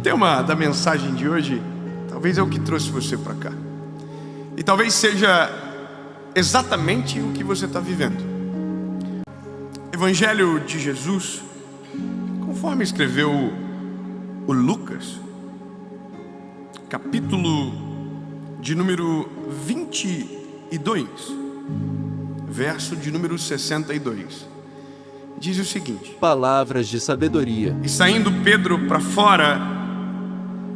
tema da mensagem de hoje talvez é o que trouxe você para cá, e talvez seja exatamente o que você está vivendo. Evangelho de Jesus, conforme escreveu o Lucas, capítulo de número 22, verso de número 62, diz o seguinte: palavras de sabedoria. E saindo Pedro para fora,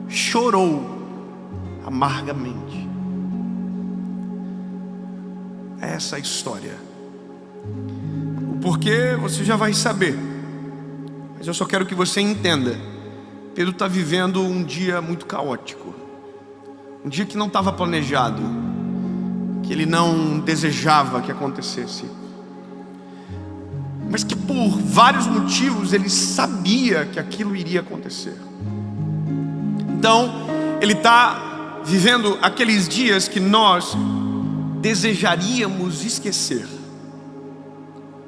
chorou amargamente. É essa a história. O porquê você já vai saber, mas eu só quero que você entenda. Pedro está vivendo um dia muito caótico, um dia que não estava planejado, que ele não desejava que acontecesse, mas que por vários motivos ele sabia que aquilo iria acontecer. Então ele está vivendo aqueles dias que nós desejaríamos esquecer.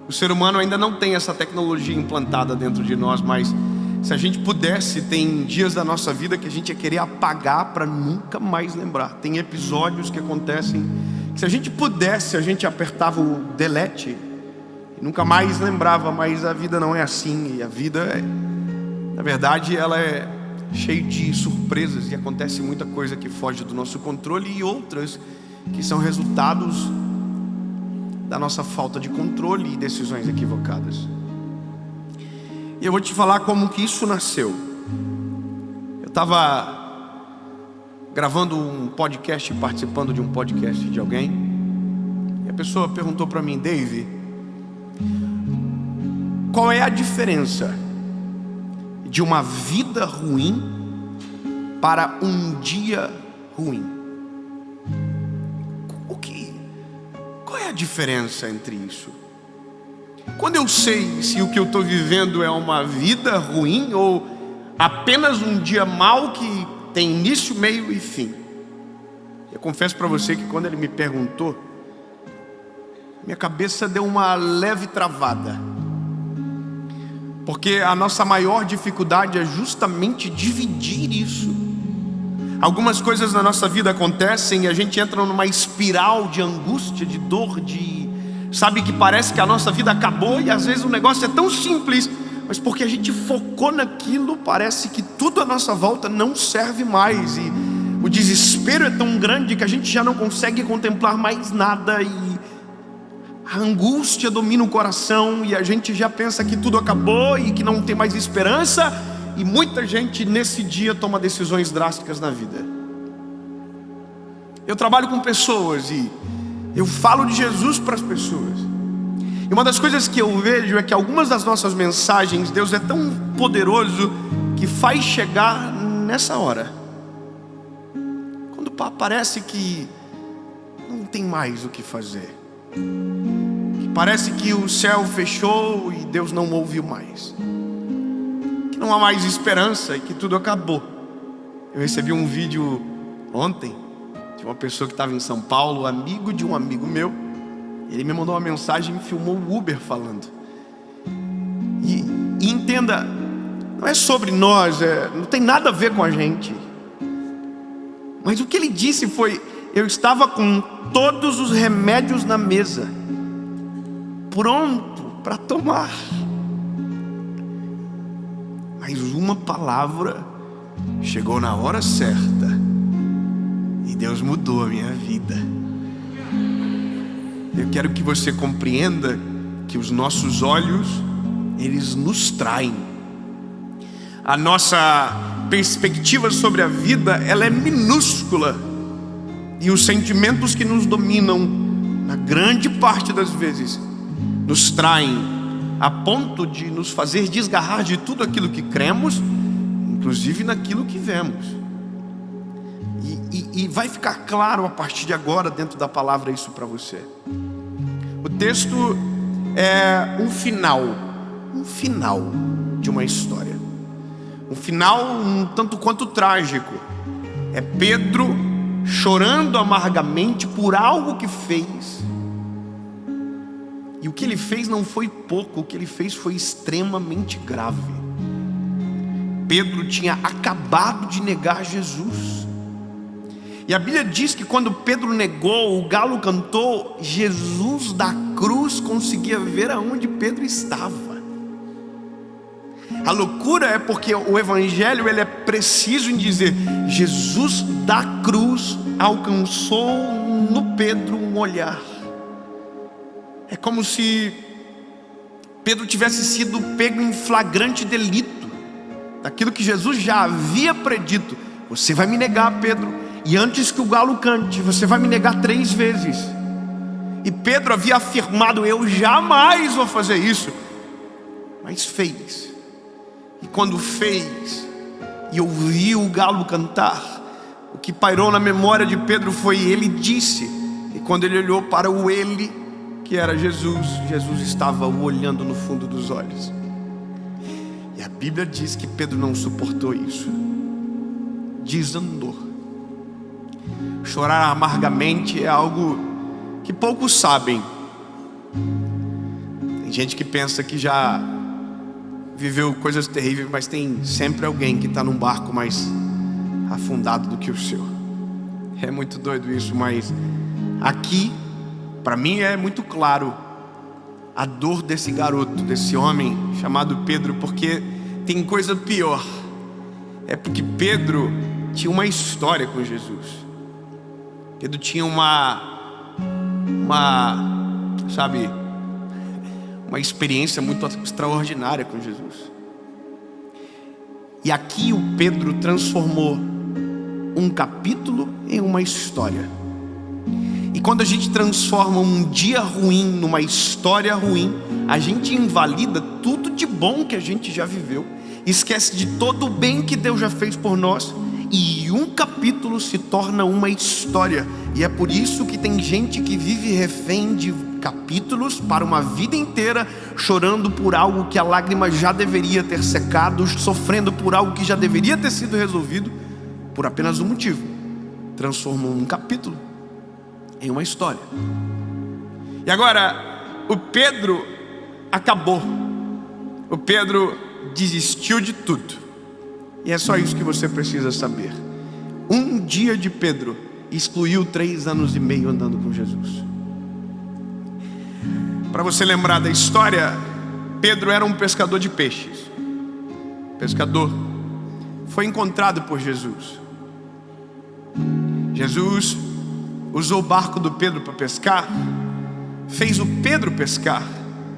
O ser humano ainda não tem essa tecnologia implantada dentro de nós, mas se a gente pudesse, tem dias da nossa vida que a gente ia querer apagar para nunca mais lembrar. Tem episódios que acontecem que, se a gente pudesse, a gente apertava o delete e nunca mais lembrava. Mas a vida não é assim. E a vida, na verdade, ela é cheia de surpresas, e acontece muita coisa que foge do nosso controle, e outras que são resultados da nossa falta de controle e decisões equivocadas. E eu vou te falar como que isso nasceu. Eu estava gravando um podcast, participando de um podcast de alguém, e a pessoa perguntou para mim: Dave, qual é a diferença de uma vida ruim para um dia ruim? Qual é a diferença entre isso? Quando eu sei se o que eu estou vivendo é uma vida ruim ou apenas um dia mau que tem início, meio e fim? Eu confesso para você que quando ele me perguntou, minha cabeça deu uma leve travada, porque a nossa maior dificuldade é justamente dividir isso. Algumas coisas na nossa vida acontecem e a gente entra numa espiral de angústia, de dor, sabe, que parece que a nossa vida acabou, e às vezes o negócio é tão simples, mas porque a gente focou naquilo, parece que tudo à nossa volta não serve mais, e o desespero é tão grande que a gente já não consegue contemplar mais nada, e a angústia domina o coração, e a gente já pensa que tudo acabou e que não tem mais esperança. E muita gente nesse dia toma decisões drásticas na vida. Eu trabalho com pessoas e eu falo de Jesus para as pessoas. E uma das coisas que eu vejo é que algumas das nossas mensagens, Deus é tão poderoso que faz chegar nessa hora, quando parece que não tem mais o que fazer, que parece que o céu fechou e Deus não ouviu mais, que não há mais esperança e que tudo acabou. Eu recebi um vídeo ontem de uma pessoa que estava em São Paulo, amigo de um amigo meu. Ele me mandou uma mensagem e filmou o Uber falando. E entenda, não é sobre nós, não tem nada a ver com a gente. Mas o que ele disse foi: eu estava com todos os remédios na mesa, pronto para tomar, mas uma palavra chegou na hora certa e Deus mudou a minha vida. Eu quero que você compreenda que os nossos olhos, eles nos traem. A nossa perspectiva sobre a vida, ela é minúscula, e os sentimentos que nos dominam, na grande parte das vezes, nos traem a ponto de nos fazer desgarrar de tudo aquilo que cremos, inclusive naquilo que vemos. E vai ficar claro a partir de agora, dentro da palavra, isso para você. O texto é um final de uma história, um final um tanto quanto trágico. É Pedro chorando amargamente por algo que fez. E o que ele fez não foi pouco, o que ele fez foi extremamente grave. Pedro tinha acabado de negar Jesus. E a Bíblia diz que quando Pedro negou, o galo cantou, Jesus da cruz conseguia ver aonde Pedro estava. A loucura é porque o evangelho ele é preciso em dizer, Jesus da cruz alcançou no Pedro um olhar. É como se Pedro tivesse sido pego em flagrante delito daquilo que Jesus já havia predito. Você vai me negar, Pedro, e antes que o galo cante, você vai me negar 3 vezes. E Pedro havia afirmado, eu jamais vou fazer isso. Mas fez. E quando fez e ouviu o galo cantar, o que pairou na memória de Pedro foi ele disse. E quando ele olhou para o ele, que era Jesus, Jesus estava o olhando no fundo dos olhos. E a Bíblia diz que Pedro não suportou isso, desandou. Chorar amargamente é algo que poucos sabem. Tem gente que pensa que já viveu coisas terríveis, mas tem sempre alguém que está num barco mais afundado do que o seu. É muito doido isso, mas aqui, para mim é muito claro a dor desse garoto, desse homem chamado Pedro, porque tem coisa pior. É porque Pedro tinha uma história com Jesus. Pedro tinha uma experiência muito extraordinária com Jesus. E aqui o Pedro transformou um capítulo em uma história. E quando a gente transforma um dia ruim numa história ruim, a gente invalida tudo de bom que a gente já viveu, esquece de todo o bem que Deus já fez por nós, e um capítulo se torna uma história. E é por isso que tem gente que vive refém de capítulos para uma vida inteira, chorando por algo que a lágrima já deveria ter secado, sofrendo por algo que já deveria ter sido resolvido, por apenas um motivo: transformou um capítulo em uma história. E agora, o Pedro acabou. O Pedro desistiu de tudo. E é só isso que você precisa saber. Um dia de Pedro excluiu 3 anos e meio andando com Jesus. Para você lembrar da história, Pedro era um pescador de peixes. Pescador. Foi encontrado por Jesus. Jesus usou o barco do Pedro para pescar, fez o Pedro pescar.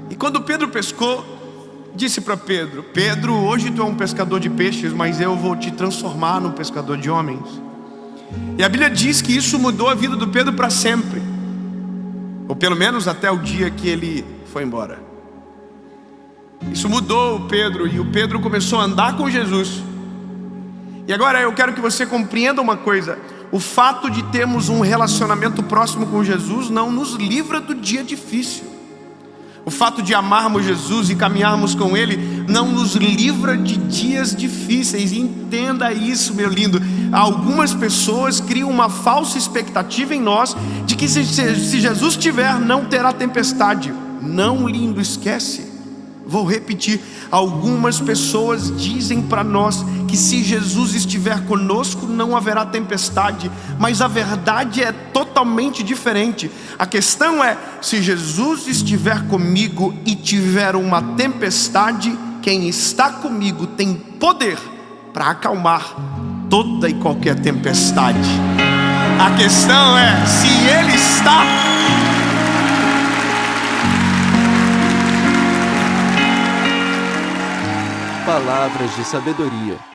E quando Pedro pescou, disse para Pedro: Pedro, hoje tu é um pescador de peixes, mas eu vou te transformar num pescador de homens. E a Bíblia diz que isso mudou a vida do Pedro para sempre, ou pelo menos até o dia que ele foi embora. Isso mudou o Pedro, e o Pedro começou a andar com Jesus. E agora eu quero que você compreenda uma coisa: o fato de termos um relacionamento próximo com Jesus não nos livra do dia difícil. O fato de amarmos Jesus e caminharmos com Ele não nos livra de dias difíceis. Entenda isso, meu lindo. Algumas pessoas criam uma falsa expectativa em nós de que se Jesus estiver, não terá tempestade. Não, lindo, esquece. Vou repetir. Algumas pessoas dizem para nós que se Jesus estiver conosco não haverá tempestade, mas a verdade é totalmente diferente. A questão é, se Jesus estiver comigo e tiver uma tempestade, quem está comigo tem poder para acalmar toda e qualquer tempestade. A questão é, se Ele está... Palavras de sabedoria.